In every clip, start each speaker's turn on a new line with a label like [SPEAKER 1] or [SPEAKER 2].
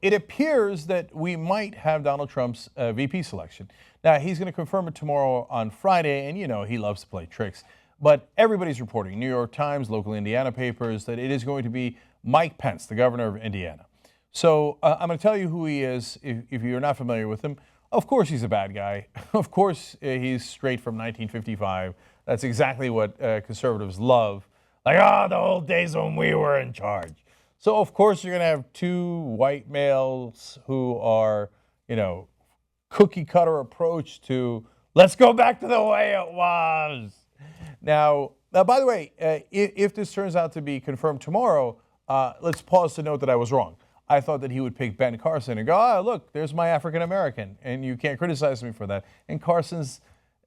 [SPEAKER 1] it appears that we might have Donald Trump's VP selection. Now, he's going to confirm it tomorrow on Friday, and he loves to play tricks. But everybody's reporting, New York Times, local Indiana papers, that it is going to be Mike Pence, the governor of Indiana. So I'm going to tell you who he is if you're not familiar with him. Of course, he's a bad guy. Of course, he's straight from 1955. That's exactly what conservatives love. Like, the old days when we were in charge. So, of course, you're going to have two white males who are, cookie cutter approach to let's go back to the way it was. Now, by the way, if this turns out to be confirmed tomorrow, let's pause to note that I was wrong. I thought that he would pick Ben Carson and go, look, there's my African American, and you can't criticize me for that. And Carson's,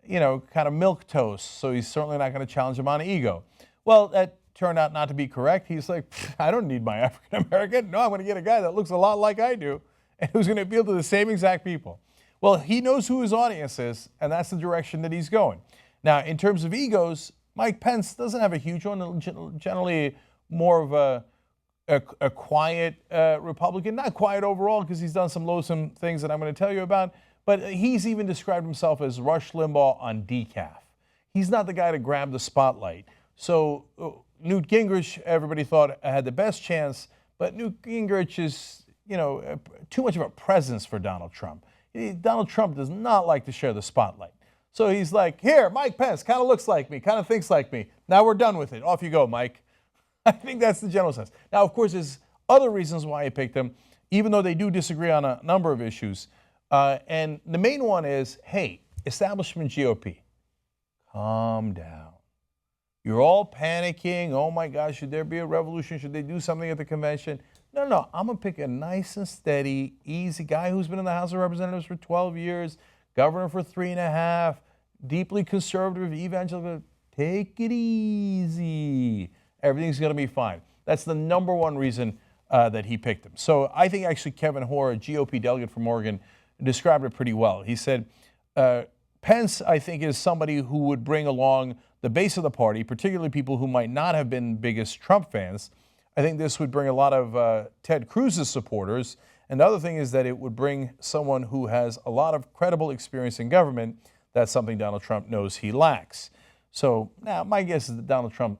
[SPEAKER 1] kind of milquetoast, so he's certainly not going to challenge him on ego. Well, that turned out not to be correct. He's like, I don't need my African American. No, I'm going to get a guy that looks a lot like I do and who's going to appeal to the same exact people. Well, he knows who his audience is, and that's the direction that he's going. Now, in terms of egos, Mike Pence doesn't have a huge one, generally more of a quiet Republican, not quiet overall because he's done some loathsome things that I'm going to tell you about, but he's even described himself as Rush Limbaugh on decaf. He's not the guy to grab the spotlight. So Newt Gingrich, everybody thought had the best chance, but Newt Gingrich is, too much of a presence for Donald Trump. Donald Trump does not like to share the spotlight. So he's like, here, Mike Pence, kind of looks like me, kind of thinks like me. Now we're done with it. Off you go, Mike. I think that's the general sense. Now, of course, there's other reasons why he picked him, even though they do disagree on a number of issues. And the main one is, hey, establishment GOP, calm down. You're all panicking. Oh, my gosh, should there be a revolution? Should they do something at the convention? No. I'm going to pick a nice and steady, easy guy who's been in the House of Representatives for 12 years, governor for 3.5, deeply conservative, evangelical. Take it easy. Everything's going to be fine. That's the number one reason that he picked him. So I think actually Kevin Hoare, a GOP delegate from Oregon, described it pretty well. He said, Pence, I think, is somebody who would bring along the base of the party, particularly people who might not have been biggest Trump fans. I think this would bring a lot of Ted Cruz's supporters. And the other thing is that it would bring someone who has a lot of credible experience in government. That's something Donald Trump knows he lacks. So now my guess is that Donald Trump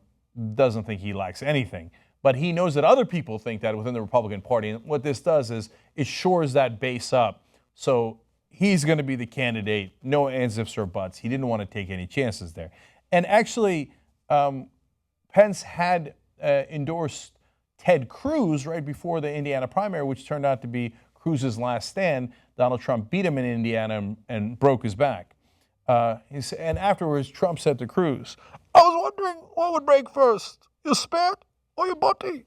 [SPEAKER 1] doesn't think he lacks anything. But he knows that other people think that within the Republican Party. And what this does is it shores that base up. So he's going to be the candidate, no ands, ifs, or buts. He didn't want to take any chances there. And actually, Pence had endorsed Ted Cruz right before the Indiana primary, which turned out to be Cruz's last stand. Donald Trump beat him in Indiana and broke his back. And afterwards, Trump said to Cruz, I was wondering what would break first, your spirit or your body?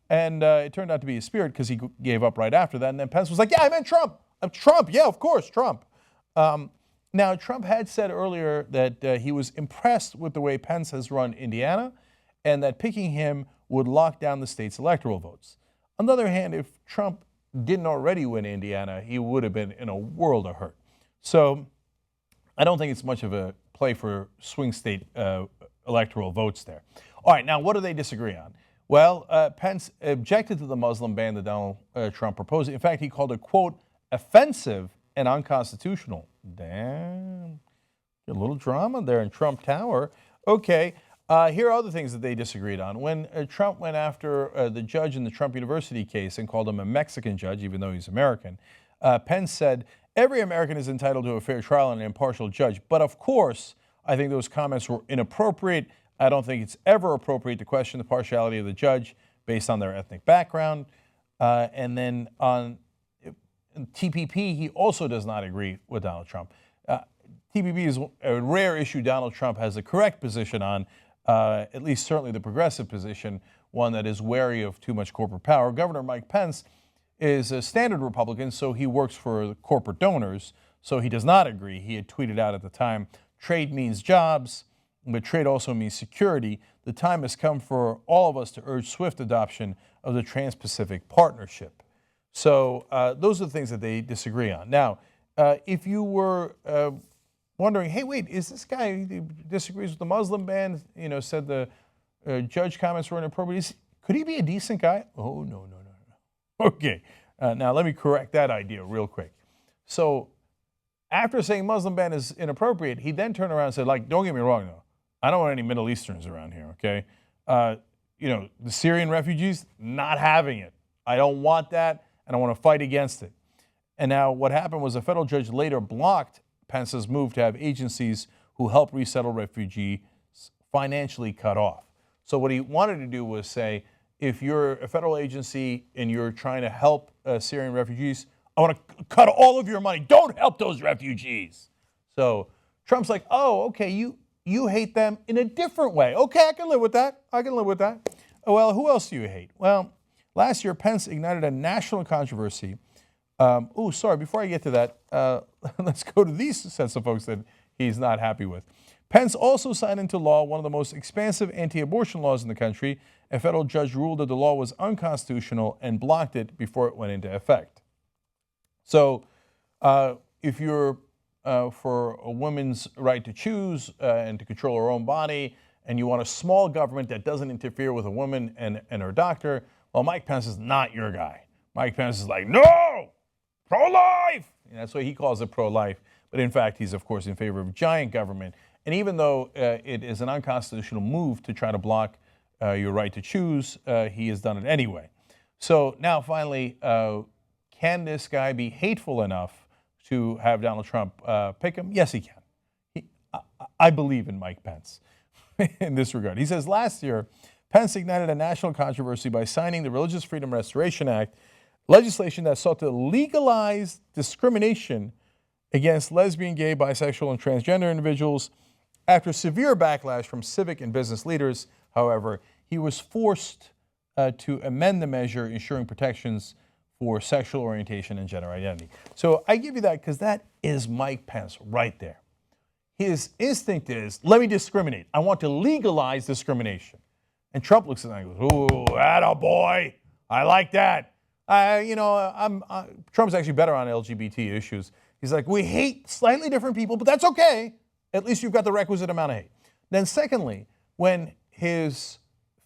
[SPEAKER 1] And it turned out to be his spirit because he gave up right after that. And then Pence was like, yeah, I meant Trump. Trump, yeah, of course, Trump. Now, Trump had said earlier that he was impressed with the way Pence has run Indiana and that picking him would lock down the state's electoral votes. On the other hand, if Trump didn't already win Indiana, he would have been in a world of hurt. So I don't think it's much of a play for swing state electoral votes there. All right, now what do they disagree on? Well, Pence objected to the Muslim ban that Donald Trump proposed. In fact, he called it, quote, offensive and unconstitutional. Damn. A little drama there in Trump Tower. Okay, here are other things that they disagreed on. When Trump went after the judge in the Trump University case and called him a Mexican judge, even though he's American, Pence said, every American is entitled to a fair trial and an impartial judge. But of course, I think those comments were inappropriate. I don't think it's ever appropriate to question the partiality of the judge based on their ethnic background. And then on TPP, he also does not agree with Donald Trump. TPP is a rare issue Donald Trump has a correct position on, at least certainly the progressive position, one that is wary of too much corporate power. Governor Mike Pence is a standard Republican, so he works for corporate donors, so he does not agree. He had tweeted out at the time, trade means jobs, but trade also means security. The time has come for all of us to urge swift adoption of the Trans-Pacific Partnership. So those are the things that they disagree on. Now, if you were wondering, hey, wait, is this guy who disagrees with the Muslim ban, said the judge comments were inappropriate, could he be a decent guy? Oh, no. Okay, Now, let me correct that idea real quick. So, after saying Muslim ban is inappropriate, he then turned around and said, like, don't get me wrong, though. I don't want any Middle Easterns around here, okay? The Syrian refugees, not having it. I don't want that, and I want to fight against it. And now what happened was a federal judge later blocked Pence's move to have agencies who help resettle refugees financially cut off. So what he wanted to do was say, if you're a federal agency and you're trying to help Syrian refugees, I want to cut all of your money. Don't help those refugees. So Trump's like, oh, okay, you hate them in a different way. Okay, I can live with that. Well, who else do you hate? Well, last year, Pence ignited a national controversy. Before I get to that, let's go to these sets of folks that he's not happy with. Pence also signed into law one of the most expansive anti-abortion laws in the country. A federal judge ruled that the law was unconstitutional and blocked it before it went into effect. So if you're for a woman's right to choose and to control her own body, and you want a small government that doesn't interfere with a woman and her doctor, well, Mike Pence is not your guy. Mike Pence is like, no, pro-life. And that's why he calls it pro-life. But in fact, he's, of course, in favor of giant government. And even though it is an unconstitutional move to try to block your right to choose, he has done it anyway. So now, finally, can this guy be hateful enough to have Donald Trump pick him? Yes, he can. I believe in Mike Pence in this regard. He says last year, Pence ignited a national controversy by signing the Religious Freedom Restoration Act, legislation that sought to legalize discrimination against lesbian, gay, bisexual, and transgender individuals. After severe backlash from civic and business leaders, however, he was forced to amend the measure, ensuring protections for sexual orientation and gender identity. So I give you that because that is Mike Pence right there. His instinct is, let me discriminate. I want to legalize discrimination. And Trump looks at that and goes, ooh, attaboy. I like that. Trump's actually better on LGBT issues. He's like, we hate slightly different people, but that's okay. At least you've got the requisite amount of hate. Then secondly, when his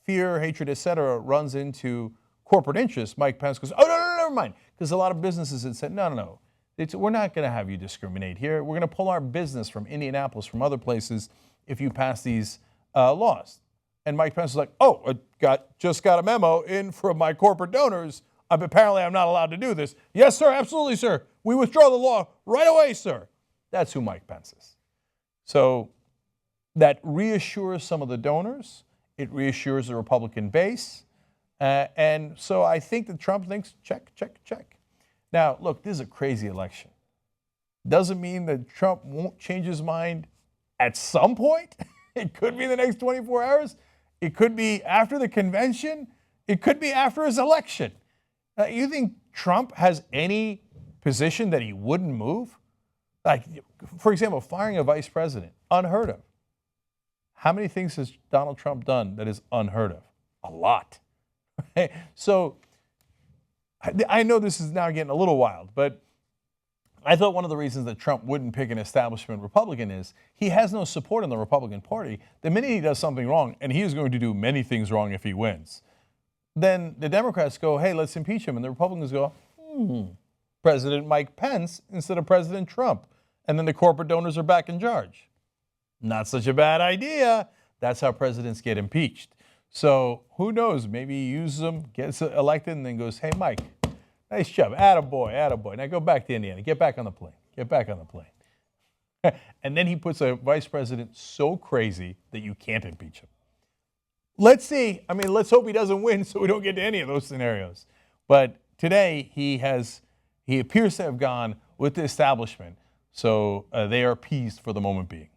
[SPEAKER 1] fear, hatred, etc. runs into corporate interests, Mike Pence goes, oh, no, never mind. Because a lot of businesses had said, no. We're not going to have you discriminate here. We're going to pull our business from Indianapolis, from other places, if you pass these laws. And Mike Pence was like, oh, I just got a memo in from my corporate donors. Apparently, I'm not allowed to do this. Yes, sir, absolutely, sir. We withdraw the law right away, sir. That's who Mike Pence is. So that reassures some of the donors. It reassures the Republican base. And so I think that Trump thinks, check. Now, look, this is a crazy election. Doesn't mean that Trump won't change his mind at some point. It could be the next 24 hours. It could be after the convention. It could be after his election. You think Trump has any position that he wouldn't move? Like, for example, firing a vice president, unheard of. How many things has Donald Trump done that is unheard of? A lot. So I know this is now getting a little wild, but I thought one of the reasons that Trump wouldn't pick an establishment Republican is he has no support in the Republican Party. The minute he does something wrong, and he is going to do many things wrong if he wins, then the Democrats go, hey, let's impeach him. And the Republicans go, President Mike Pence instead of President Trump. And then the corporate donors are back in charge. Not such a bad idea. That's how presidents get impeached. So who knows? Maybe he uses them, gets elected, and then goes, hey, Mike, nice job. Attaboy. Now go back to Indiana. Get back on the plane. And then he puts a vice president so crazy that you can't impeach him. Let's see. I mean, let's hope he doesn't win so we don't get to any of those scenarios. But today he appears to have gone with the establishment. So they are appeased for the moment being.